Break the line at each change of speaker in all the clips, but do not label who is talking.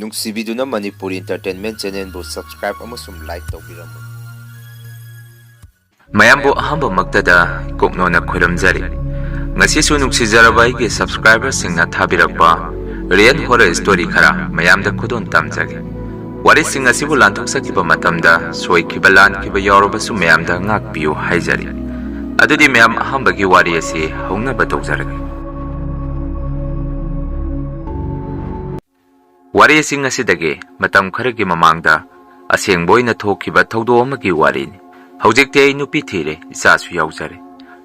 ꯅꯨꯡꯁꯤꯕꯤꯗꯨꯅ Manipuri entertainment ꯆꯦꯅꯦꯜꯕꯨ subscribe ꯑꯃꯁꯨꯡ like ꯇꯧꯕꯤꯔꯝꯃꯨ꯫
ꯃꯌꯥꯝꯕꯨ ꯑꯍꯥꯟꯕꯃꯛꯇꯗ ꯀꯣꯛꯅꯣꯟꯅ ꯈꯣꯏꯔꯝꯖꯔꯤ꯫ ꯉꯁꯤꯁꯨ ꯅꯨꯡꯁꯤꯖꯔꯕ ꯑꯩꯒꯤ ꯁꯕꯁꯀ꯭ꯔꯥꯏꯕꯔꯁꯤꯡꯅ ꯊꯥꯕꯤꯔꯛꯄ ꯔꯤꯌꯦꯜ ꯍꯣꯔꯔ ꯁ꯭ꯇꯣꯔꯤ ꯈꯔ ꯃꯌꯥꯝꯗ ꯈꯨꯗꯣꯟ ꯇꯝꯖꯒꯦ꯫ ꯋꯥꯔꯤꯁꯤꯡ ꯑꯁꯤꯕꯨ ꯂꯥꯟꯊꯣꯛꯆꯈꯤꯕ ꯃꯇꯝꯗ ꯁꯣꯏꯈꯤꯕ ꯂꯥꯟꯈꯤꯕ ꯌꯥꯎꯔꯕꯁꯨ ꯃꯌꯥꯝꯗ ꯉꯥꯛꯄꯤꯌꯨ ꯍꯥꯏꯖꯔꯤ꯫ ꯑꯗꯨꯗꯤ ꯃꯌꯥꯝ ꯑꯍꯥꯟꯕꯒꯤ ꯋꯥꯔꯤ ꯑꯁꯤ ꯍꯧꯅꯕ ꯇꯧꯖꯔꯒꯦ꯫ ꯋꯥꯔꯤ ꯑꯁꯤ ꯉꯁꯤꯗꯒꯤ ꯃꯇꯝ ꯈꯔꯒꯤ ꯃꯃꯥꯡꯗ ꯑꯁꯦꯡꯕ ꯑꯣꯏꯅ ꯊꯣꯛꯈꯤꯕ ꯊꯧꯗꯣꯛ ꯑꯃꯒꯤ ꯋꯥꯔꯤꯅꯤ꯫ ꯍꯧꯖꯤꯛꯇꯤ ꯑꯩ ꯅꯨꯄꯤ ꯊꯤꯔꯦ, ꯏꯆꯥꯁꯨ ꯌꯥꯎꯖꯔꯦ꯫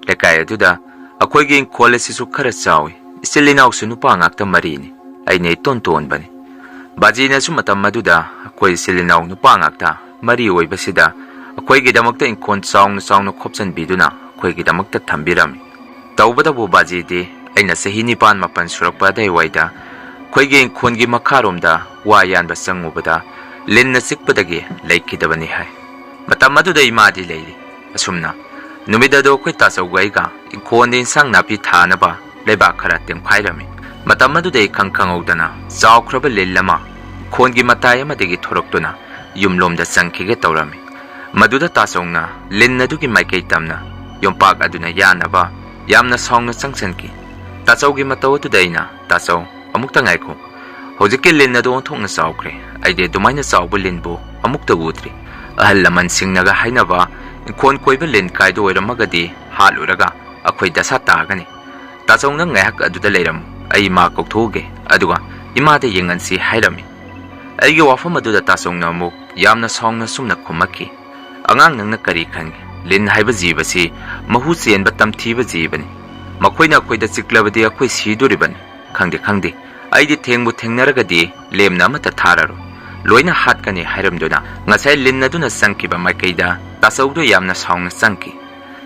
ꯂꯩꯀꯥꯏ ꯑꯗꯨꯗ ꯑꯩꯈꯣꯏꯒꯤ ꯏꯪꯈꯣꯜ ꯑꯁꯤꯁꯨ ꯈꯔ ꯆꯥꯎꯏ꯫ ꯏꯆꯤꯜ ꯏꯅꯥꯎꯁꯨ ꯅꯨꯄꯥ ꯉꯥꯛꯇ 4ꯅꯤ꯫ ꯑꯩꯅ ꯏꯇꯣꯟ ꯇꯣꯟꯕꯅꯤ꯫ ꯕꯥꯖꯤꯅꯁꯨ ꯃꯇꯝ ꯑꯗꯨꯗ ꯑꯩꯈꯣꯏ ꯏꯆꯤꯜ ꯏꯅꯥꯎ ꯅꯨꯄꯥ ꯉꯥꯛꯇ 4 ꯑꯣꯏꯕꯁꯤꯗ ꯑꯩꯈꯣꯏꯒꯤꯗꯃꯛꯇ ꯏꯪꯈꯣꯜ ꯆꯥꯎꯅ ꯈꯣꯞꯆꯟꯕꯤꯗꯨꯅ ꯑꯩꯈꯣꯏꯒꯤꯗꯃꯛꯇ ꯊꯝꯕꯤꯔꯝꯃꯤ꯫ ꯇꯧꯕꯇꯕꯨ ꯕꯥꯖꯤꯗꯤ ꯑꯩꯅ ꯆꯍꯤ 9-10 ꯁꯨꯔꯛꯄ ꯑꯗꯥꯏꯋꯥꯏꯗ ꯑꯩꯈꯣꯏꯒꯤ ꯏꯪꯈꯣꯜꯒꯤ ꯃꯈꯥꯔꯣꯝꯗ ꯋꯥ ꯌꯥꯟꯕ ꯆꯪꯉꯨꯕꯗ ꯂꯤꯟꯅ ꯆꯤꯛꯄꯗꯒꯤ ꯂꯩꯈꯤꯗꯕꯅꯤ ꯍꯥꯏ꯫ ꯃꯇꯝ ꯑꯗꯨꯗ ꯏꯃꯥꯗꯤ ꯂꯩꯔꯤ꯫ ꯑꯁꯨꯝꯅ ꯅꯨꯃꯤꯠ ꯑꯗꯨ ꯑꯩꯈꯣꯏ ꯇꯥꯆꯧꯒ ꯑꯩꯒ ꯏꯪꯈꯣꯜꯗ ꯏꯟꯁꯥꯡ ꯅꯥꯄꯤ ꯊꯥꯅꯕ ꯂꯩꯕꯥꯛ ꯈꯔ ꯇꯦꯝꯈꯥꯏꯔꯝꯃꯤ꯫ ꯃꯇꯝ ꯑꯗꯨꯗ ꯑꯩ ꯈꯪꯍꯧꯗꯅ ꯆꯥꯎꯈ꯭ꯔꯕ ꯂꯤꯟ ꯑꯃ ꯏꯪꯈꯣꯜꯒꯤ ꯃꯇꯥꯏ ꯑꯃꯗꯒꯤ ꯊꯣꯔꯛꯇꯨꯅ ꯌꯨꯝꯂꯣꯝꯗ ꯆꯪꯈꯤꯒꯦ ꯇꯧꯔꯝꯃꯤ꯫ ꯃꯗꯨꯗ ꯇꯥꯆꯧꯅ ꯂꯤꯟ ꯑꯗꯨꯒꯤ ꯃꯥꯏꯀꯩ ꯇꯝꯅ ꯌꯣꯝꯄꯥꯛ ꯑꯗꯨꯅ ꯌꯥꯟꯅꯕ ꯌꯥꯝꯅ ꯁꯥꯎꯅ ꯆꯪꯁꯤꯟꯈꯤ꯫ ꯇꯥꯆꯧꯒꯤ ꯃꯇꯧ ꯑꯗꯨꯗ ꯑꯩꯅ, ꯇꯥꯆꯧ ꯑꯃꯨꯛꯇ ꯉꯥꯏꯈꯣ, ꯍꯧꯖꯤꯛꯀꯤ ꯂꯤꯟ ꯑꯗꯨ ꯑꯣꯟꯊꯣꯛꯅ ꯆꯥꯎꯈ꯭ꯔꯦ꯫ ꯑꯩꯗꯤ ꯑꯗꯨꯃꯥꯏꯅ ꯆꯥꯎꯕ ꯂꯤꯟꯕꯨ ꯑꯃꯨꯛꯇ ꯎꯗ꯭ꯔꯤ꯫ ꯑꯍꯜ ꯂꯃꯟꯁꯤꯡꯅꯒ ꯍꯥꯏꯅꯕ ꯏꯪꯈꯣꯜ ꯀꯣꯏꯕ ꯂꯤꯟ ꯀꯥꯏꯗ ꯑꯣꯏꯔꯝꯃꯒꯗꯤ ꯍꯥꯠꯂꯨꯔꯒ ꯑꯩꯈꯣꯏ ꯗꯁꯥ ꯇꯥꯒꯅꯤ꯫ ꯇꯥꯆꯧꯅ ꯉꯥꯏꯍꯥꯛ ꯑꯗꯨꯗ ꯂꯩꯔꯝꯃꯨ, ꯑꯩ ꯏꯃꯥ ꯀꯧꯊꯣꯛꯎꯒꯦ, ꯑꯗꯨꯒ ꯏꯃꯥꯗ ꯌꯦꯡꯍꯟꯁꯤ ꯍꯥꯏꯔꯝꯃꯤ꯫ ꯑꯩꯒꯤ ꯋꯥꯐꯝ ꯑꯗꯨꯗ ꯇꯥꯆꯧꯅ ꯑꯃꯨꯛ ꯌꯥꯝꯅ ꯁꯥꯎꯅ ꯁꯨꯝꯅ ꯈꯨꯝꯃꯛꯈꯤ, ꯑꯉꯥꯡ ꯅꯪꯅ ꯀꯔꯤ ꯈꯪꯏ? ꯂꯤꯟ ꯍꯥꯏꯕ ꯖꯤꯕꯁꯤ ꯃꯍꯨ ꯆꯦꯟꯕ ꯇꯝꯊꯤꯕ ꯖꯤꯕꯅꯤ꯫ ꯃꯈꯣꯏꯅ ꯑꯩꯈꯣꯏꯗ ꯆꯤꯛꯂꯕꯗꯤ ꯑꯩꯈꯣꯏ ꯁꯤꯗꯣꯔꯤꯕꯅꯤ꯫ ꯈꯪꯗꯦ, ꯑꯩꯗꯤ ꯊꯦꯡꯕꯨ ꯊꯦꯡꯅꯔꯒꯗꯤ ꯂꯦꯝꯅ ꯑꯃꯠꯇ ꯊꯥꯔꯔꯣꯏ, ꯂꯣꯏꯅ ꯍꯥꯠꯀꯅꯤ ꯍꯥꯏꯔꯝꯗꯨꯅ ꯉꯁꯥꯏ ꯂꯤꯟ ꯑꯗꯨꯅ ꯆꯪꯈꯤꯕ ꯃꯥꯏꯀꯩꯗ ꯇꯥꯆꯧꯗꯣ ꯌꯥꯝꯅ ꯁꯥꯎꯅ ꯆꯪꯈꯤ꯫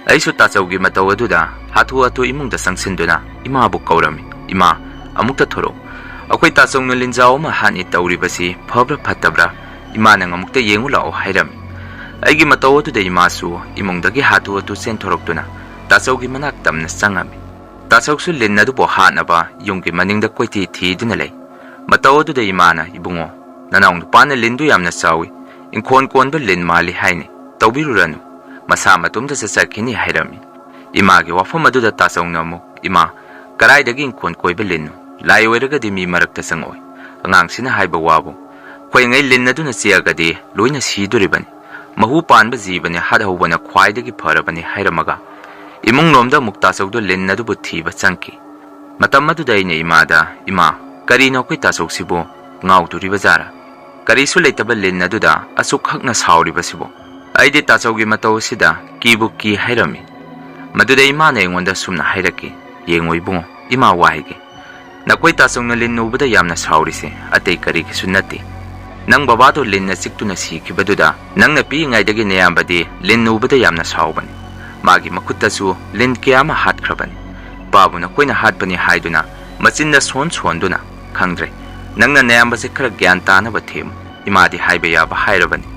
ꯑꯩꯁꯨ ꯇꯥꯆꯧꯒꯤ ꯃꯇꯧ ꯑꯗꯨꯗ ꯍꯥꯊꯨ ꯏꯃꯨꯡꯗ ꯆꯪꯁꯤꯟꯗꯨꯅ ꯏꯃꯥꯕꯨ ꯀꯧꯔꯝꯃꯤ꯫ ꯏꯃꯥ, ꯑꯃꯨꯛꯇ ꯊꯣꯔꯛꯎ, ꯑꯩꯈꯣꯏ ꯇꯥꯆꯧꯅ ꯂꯤꯟꯖꯥꯎ ꯑꯃ ꯍꯥꯠꯅꯤ ꯇꯧꯔꯤꯕꯁꯤ ꯐꯕ꯭ꯔꯥ ꯐꯠꯇꯕ꯭ꯔꯥ ꯏꯃꯥ ꯅꯪ ꯑꯃꯨꯛꯇ ꯌꯦꯡꯉꯨ ꯂꯥꯛꯑꯣ ꯍꯥꯏꯔꯝꯃꯤ꯫ ꯑꯩꯒꯤ ꯃꯇꯧ ꯑꯗꯨꯗ ꯏꯃꯥꯁꯨ ꯏꯃꯨꯡꯗꯒꯤ ꯍꯥꯊꯨ ꯆꯦꯟꯊꯣꯔꯛꯇꯨꯅ ꯇꯥꯆꯧꯒꯤ ꯃꯅꯥꯛ ꯇꯝꯅ ꯆꯪꯉꯝꯃꯤ꯫ ꯇꯥꯆꯧꯁꯨ ꯂꯤꯟ ꯑꯗꯨꯕꯨ ꯍꯥꯠꯅꯕ ꯌꯨꯝꯒꯤ ꯃꯅꯤꯡꯗ ꯀꯣꯏꯊꯤ ꯊꯤꯗꯨꯅ ꯂꯩ꯫ ꯃꯇꯧ ꯑꯗꯨꯗ ꯏꯃꯥꯅ, ꯏꯕꯨꯡꯉꯣ, ꯅꯅꯥꯎ ꯅꯨꯄꯥꯅ ꯂꯤꯟꯗꯨ ꯌꯥꯝꯅ ꯆꯥꯎꯏ, ꯏꯪꯈꯣꯜ ꯀꯣꯟꯕ ꯂꯤꯟ ꯃꯥꯜꯂꯤ ꯍꯥꯏꯅꯤ, ꯇꯧꯕꯤꯔꯨꯔꯅꯨ, ꯃꯁꯥ ꯃꯇꯣꯝꯇ ꯆꯠꯆꯈꯤꯅꯤ ꯍꯥꯏꯔꯝꯃꯤ꯫ ꯏꯃꯥꯒꯤ ꯋꯥꯐꯝ ꯑꯗꯨꯗ ꯇꯥꯆꯧꯅ ꯑꯃꯨꯛ, ꯏꯃꯥ, ꯀꯔꯥꯏꯗꯒꯤ ꯏꯪꯈꯣꯜ ꯀꯣꯏꯕ ꯂꯤꯟꯅꯣ? ꯂꯥꯏ ꯑꯣꯏꯔꯒꯗꯤ ꯃꯤ ꯃꯔꯛꯇ ꯆꯪꯉꯛꯑꯣꯏ꯫ ꯑꯉꯥꯡꯁꯤꯅ ꯍꯥꯏꯕ ꯋꯥꯕꯨ ꯑꯩꯈꯣꯏꯉꯩ ꯂꯤꯟ ꯑꯗꯨꯅ ꯆꯤꯛꯑꯒꯗꯤ ꯂꯣꯏꯅ ꯁꯤꯗꯣꯔꯤꯕꯅꯤ꯫ ꯃꯍꯨ ꯄꯥꯟꯕ ꯖꯤꯕꯅꯤ, ꯍꯥꯠꯍꯧꯕꯅ ꯈ꯭ꯋꯥꯏꯗꯒꯤ ꯐꯔꯕꯅꯤ ꯍꯥꯏꯔꯝꯃꯒ ꯏꯃꯨꯡꯂꯣꯝꯗ ꯑꯃꯨꯛ ꯇꯥꯆꯧꯗꯣ ꯂꯤꯟ ꯑꯗꯨꯕꯨ ꯊꯤꯕ ꯆꯪꯈꯤ꯫ ꯃꯇꯝ ꯑꯗꯨꯗ ꯑꯩꯅ ꯏꯃꯥꯗ, ꯏꯃꯥ, ꯀꯔꯤꯅꯣ ꯑꯩꯈꯣꯏ ꯇꯥꯆꯧꯁꯤꯕꯨ ꯉꯥꯎꯗꯣꯔꯤꯕꯖꯥꯔꯥ? ꯀꯔꯤꯁꯨ ꯂꯩꯇꯕ ꯂꯤꯟ ꯑꯗꯨꯗ ꯑꯁꯨꯛ ꯍꯛꯅ ꯁꯥꯎꯔꯤꯕꯁꯤꯕꯨ? ꯑꯩꯗꯤ ꯇꯥꯆꯧꯒꯤ ꯃꯇꯧ ꯑꯁꯤꯗ ꯀꯤꯕꯨ ꯀꯤ ꯍꯥꯏꯔꯝꯃꯤ꯫ ꯃꯗꯨꯗ ꯏꯃꯥꯅ ꯑꯩꯉꯣꯟꯗ ꯁꯨꯝꯅ ꯍꯥꯏꯔꯛꯈꯤ, ꯌꯦꯡꯉꯣ ꯏꯕꯨꯡꯉꯣ, ꯏꯃꯥ ꯋꯥ ꯍꯥꯏꯒꯦ, ꯅꯈꯣꯏ ꯇꯥꯆꯧꯅ ꯂꯤꯟ ꯎꯕꯗ ꯌꯥꯝꯅ ꯁꯥꯎꯔꯤꯁꯦ ꯑꯇꯩ ꯀꯔꯤꯒꯤꯁꯨ ꯅꯠꯇꯦ꯫ ꯅꯪ ꯕꯕꯥꯗꯣ ꯂꯤꯟꯅ ꯆꯤꯛꯇꯨꯅ ꯁꯤꯈꯤꯕꯗꯨꯗ ꯅꯪꯅ ꯄꯤꯛꯏꯉꯩꯗꯒꯤ ꯅꯌꯥꯝꯕꯗꯤ ꯂꯤꯟ ꯎꯕꯗ ꯌꯥꯝꯅ ꯁꯥꯎꯕꯅꯤ꯫ ꯃꯥꯒꯤ ꯃꯈꯨꯠꯇꯁꯨ ꯂꯤꯟ ꯀꯌꯥ ꯑꯃ ꯍꯥꯠꯈ꯭ꯔꯕꯅꯤ꯫ ꯏꯄꯥꯕꯨ ꯅꯈꯣꯏꯅ ꯍꯥꯠꯄꯅꯤ ꯍꯥꯏꯗꯨꯅ ꯃꯆꯤꯟꯗ ꯁꯣꯟꯗꯨꯅ, ꯈꯪꯗ꯭ꯔꯦ, ꯅꯪꯅ ꯅꯌꯥꯝꯕꯁꯦ ꯈꯔ ꯒ꯭ꯌꯥꯟ ꯇꯥꯅꯕ ꯊꯦꯝꯃꯨ, ꯏꯃꯥꯗꯤ ꯍꯥꯏꯕ ꯌꯥꯕ ꯍꯥꯏꯔꯕꯅꯤ꯫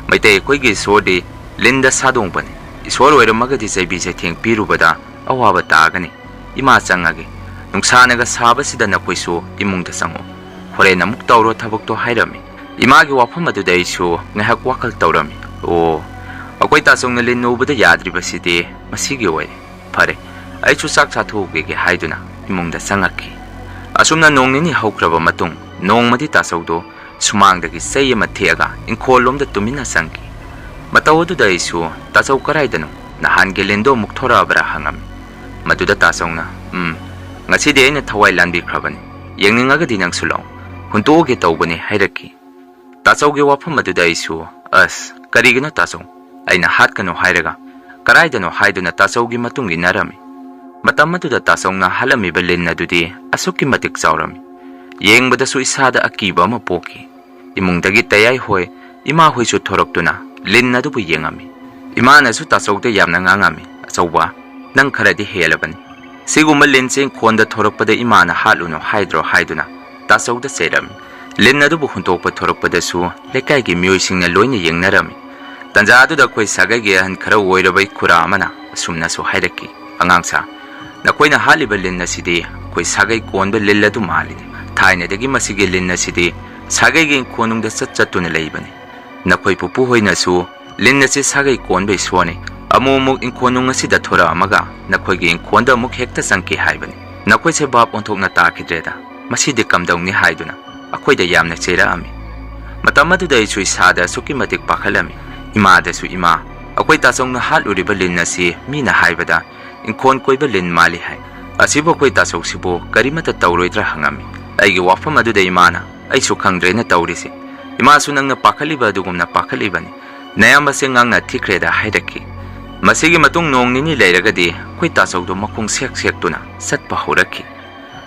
ꯃꯩꯇꯩ ꯑꯩꯈꯣꯏꯒꯤ ꯏꯁꯣꯔꯗꯤ ꯂꯤꯟꯗ ꯁꯥꯗꯣꯡꯕꯅꯤ꯫ ꯏꯁꯣꯔ ꯑꯣꯏꯔꯝꯃꯒꯗꯤ ꯆꯩꯕꯤ ꯆꯩꯊꯦꯡ ꯄꯤꯔꯨꯕꯗ ꯑꯋꯥꯕ ꯇꯥꯒꯅꯤ꯫ ꯏꯃꯥ ꯆꯪꯉꯒꯦ, ꯅꯨꯡꯁꯥꯅꯒ ꯁꯥꯕꯁꯤꯗ ꯅꯈꯣꯏꯁꯨ ꯏꯃꯨꯡꯗ ꯆꯪꯉꯣ, ꯍꯣꯔꯦꯟ ꯑꯃꯨꯛ ꯇꯧꯔꯣ ꯊꯕꯛꯇꯣ ꯍꯥꯏꯔꯝꯃꯤ꯫ ꯏꯃꯥꯒꯤ ꯋꯥꯐꯝ ꯑꯗꯨꯗ ꯑꯩꯁꯨ ꯉꯥꯏꯍꯥꯛ ꯋꯥꯈꯜ ꯇꯧꯔꯝꯃꯤ꯫ ꯑꯣ, ꯑꯩꯈꯣꯏ ꯇꯥꯆꯧꯅ ꯂꯤꯟ ꯎꯕꯗ ꯌꯥꯗ꯭ꯔꯤꯕꯁꯤꯗꯤ ꯃꯁꯤꯒꯤ ꯑꯣꯏꯔꯦ꯫ ꯐꯔꯦ, ꯑꯩꯁꯨ ꯆꯥꯛ ꯆꯥꯊꯣꯛꯎꯒꯦ ꯍꯥꯏꯗꯨꯅ ꯏꯃꯨꯡꯗ ꯆꯪꯉꯛꯈꯤ꯫ ꯑꯁꯨꯝꯅ ꯅꯣꯡ ꯅꯤꯅꯤ ꯍꯧꯈ꯭ꯔꯕ ꯃꯇꯨꯡ ꯅꯣꯡꯃꯗꯤ ꯇꯥꯆꯧꯗꯣ ꯁꯨꯃꯥꯡꯗꯒꯤ ꯆꯩ ꯑꯃ ꯊꯦꯛꯑꯒ ꯏꯪꯈꯣꯜꯂꯣꯝꯗ ꯇꯨꯃꯤꯟꯅ ꯆꯪꯈꯤ꯫ ꯃꯇꯧ ꯑꯗꯨꯗ ꯑꯩꯁꯨ, ꯇꯥꯆꯧ ꯀꯔꯥꯏꯗꯅꯣ? ꯅꯍꯥꯟꯒꯤ ꯂꯤꯟꯗꯣ ꯑꯃꯨꯛ ꯊꯣꯔꯛꯑꯕ꯭ꯔꯥ ꯍꯪꯉꯝꯃꯤ꯫ ꯃꯗꯨꯗ ꯇꯥꯆꯧꯅ, ꯉꯁꯤꯗꯤ ꯑꯩꯅ ꯊꯋꯥꯏ ꯂꯥꯟꯕꯤꯈ꯭ꯔꯕꯅꯤ, ꯌꯦꯡꯅꯤꯡꯉꯒꯗꯤ ꯅꯪꯁꯨ ꯂꯥꯛꯎ, ꯍꯨꯟꯇꯣꯛꯑꯒꯦ ꯇꯧꯕꯅꯤ ꯍꯥꯏꯔꯛꯈꯤ꯫ ꯇꯥꯆꯧꯒꯤ ꯋꯥꯐꯝ ꯑꯗꯨꯗ ꯑꯩꯁꯨ, ꯑꯁ, ꯀꯔꯤꯒꯤꯅꯣ ꯇꯥꯆꯧ? ꯑꯩꯅ ꯍꯥꯠꯀꯅꯨ ꯍꯥꯏꯔꯒ ꯀꯔꯥꯏꯗꯅꯣ ꯍꯥꯏꯗꯨꯅ ꯇꯥꯆꯧꯒꯤ ꯃꯇꯨꯡ ꯏꯟꯅꯔꯝꯃꯤ꯫ ꯃꯇꯝ ꯑꯗꯨꯗ ꯇꯥꯆꯧꯅ ꯍꯥꯠꯂꯝꯃꯤꯕ ꯂꯤꯟ ꯑꯗꯨꯗꯤ ꯑꯁꯨꯛꯀꯤ ꯃꯇꯤꯛ ꯆꯥꯎꯔꯝꯃꯤ, ꯌꯦꯡꯕꯗꯁꯨ ꯏꯁꯥꯗ ꯑꯀꯤꯕ ꯑꯃ ꯄꯣꯛꯈꯤ꯫ ꯏꯃꯨꯡꯗꯒꯤ ꯇꯌꯥꯏ ꯍꯣꯏ, ꯏꯃꯥ ꯍꯣꯏꯁꯨ ꯊꯣꯔꯛꯇꯨꯅ ꯂꯤꯟ ꯑꯗꯨꯕꯨ ꯌꯦꯡꯉꯝꯃꯤ꯫ ꯏꯃꯥꯅꯁꯨ ꯇꯥꯆꯧꯗ ꯌꯥꯝꯅ ꯉꯥꯡꯉꯝꯃꯤ, ꯑꯆꯧꯕ, ꯅꯪ ꯈꯔꯗꯤ ꯍꯦꯜꯂꯕꯅꯤ, ꯁꯤꯒꯨꯝꯕ ꯂꯤꯟꯁꯦ ꯏꯪꯈꯣꯜꯗ ꯊꯣꯔꯛꯄꯗ ꯏꯃꯥꯅ ꯍꯥꯠꯂꯨꯅꯨ ꯍꯥꯏꯗ꯭ꯔꯣ ꯍꯥꯏꯗꯨꯅ ꯇꯥꯆꯧꯗ ꯆꯩꯔꯝꯃꯤ꯫ ꯂꯤꯟ ꯑꯗꯨꯕꯨ ꯍꯨꯟꯇꯣꯛꯄ ꯊꯣꯔꯛꯄꯗꯁꯨ ꯂꯩꯀꯥꯏꯒꯤ ꯃꯤꯑꯣꯏꯁꯤꯡꯅ ꯂꯣꯏꯅ ꯌꯦꯡꯅꯔꯝꯃꯤ꯫ ꯇꯟꯖꯥ ꯑꯗꯨꯗ ꯑꯩꯈꯣꯏ ꯁꯥꯒꯩꯒꯤ ꯑꯍꯟ ꯈꯔ ꯑꯣꯏꯔꯕ ꯈꯨꯔꯥ ꯑꯃꯅ ꯑꯁꯨꯝꯅꯁꯨ ꯍꯥꯏꯔꯛꯈꯤ, ꯑꯉꯥꯡꯁꯥ, ꯅꯈꯣꯏꯅ ꯍꯥꯠꯂꯤꯕ ꯂꯤꯟ ꯑꯁꯤꯗꯤ ꯑꯩꯈꯣꯏ ꯁꯥꯒꯩ ꯀꯣꯟꯕ ꯂꯤꯟ ꯑꯗꯨ ꯃꯥꯜꯂꯤꯅꯤ꯫ ꯊꯥꯏꯅꯗꯒꯤ ꯃꯁꯤꯒꯤ ꯂꯤꯟ ꯑꯁꯤꯗꯤ 사게기 인코농다 ጸጸ뚜나 레이버니 나코이 부부 호이나수 린나시 사게 꼰베 수원이 아무목 인코농 아시다 돌아마가 나코이기 인코온다 아묵 헥타 상케 하이버니 나코이세 밥 온톡나 따키드레다 마시디 감동니 하이두나 아코이다 얌나 제라아미 마tam마두다 이수 이사다 수키 마틱 파칼라미 이마다수 이마 아코이 따송나 할우리바 린나시 미나 하이버다 인코온 코이바 린 말리 하이 아시보 코이 따속시보 까리마타 따우로이드라 항아미 아이기 와팜 아두다 이마나 아이수 캉드레나 따우리시 이마수 낭나 파칼리바 두곰나 파칼리바니 나야마세 낭나 티크레다 하이다키 마시기 마tung 농니니 레이라가디 코이 따속도 마콩 색색도나 삿바 호라키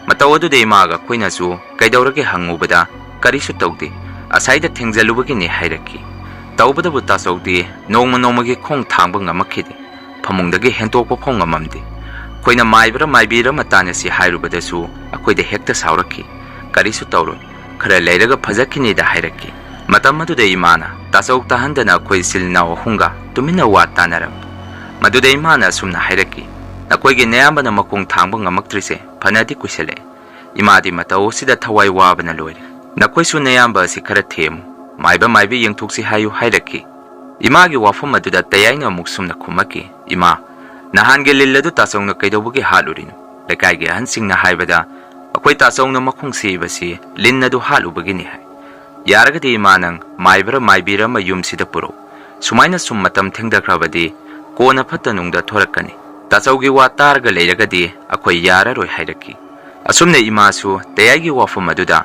마타워두데 이마가 코이나수 가이다우라게 항우바다 까리수 따우디 아사이다 탱잘루바기니 하이라키 따우바다부 따속디 농마노마기 콩 탕바 ngamakidi 파몽다기 헨토포 콩 ngamamdi 코이나 마이브라 마이비라 마타네시 하이루바다수 아코이데 헥타 사우라키 까리수 따우로 khara leiraga phajaki da hairaki matam madu de imana tasok ta handana koi silna o hunga tumina wa tanaram madu de imana sumna hairaki na koi gi neyamba na makong thangba ngamaktrise phanadi kuisele imadi matao sida thawai wa bana loire na koi su neyamba si khara them maibi yengthok si hayu hairaki imagi wafam madu da tayaina muksumna khumaki ima nahan ge lilladu tasong na kaidobugi halurinu lekai ge hansing na haibada akwai tasong na makhung si basi linna du halu bagini hai yaragadi manang maibra maibira mayum sida puro sumaina sum matam thengda khrabadi kona phatanung da thorakani tasawgi wa targa leiragadi akwai yara roi hairaki asumne imasu tayagi wafam aduda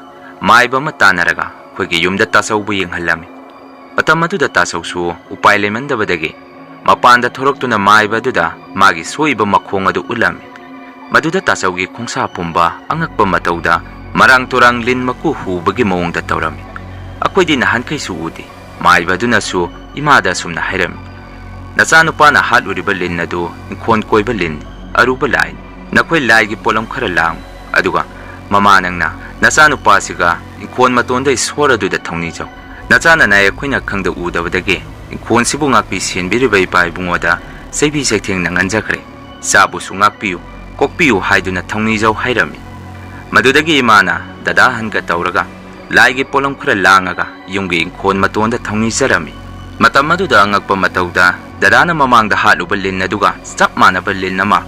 maiba matanaraga khoigi yumda tasawbu yenghalami patam aduda tasawsu upai lemandabadagi mapanda thoraktuna maiba aduda magi soiba makhong adu ulami maduda tasawgi khongsa pumba angakpa matauda marang turang lin maku hubagi mawngda tawrami akoidi nahan kai su udi maiba duna su imada sumna hairami nachanupa na haluriba lin nadu inkhon koiba lin aruba lain nakoi laigi polam khara lang aduga mamanangna nachanupa siga inkhon matonda isora duda thongni jaw nachana nae khoina khangda udabadagi inkhon sibu ngakpi senbiribai pai bungoda seibi sektheng nanganjakhre sabu su ngakpiu kokpiu haiduna thongni jaw hairami madudagi imana dada hanga tawraga laigi polam khara langaga yungi inkhon matonda thongni jarami matam maduda angakpa matauda dadana mamangda haluba lin aduga stap manaba lin nama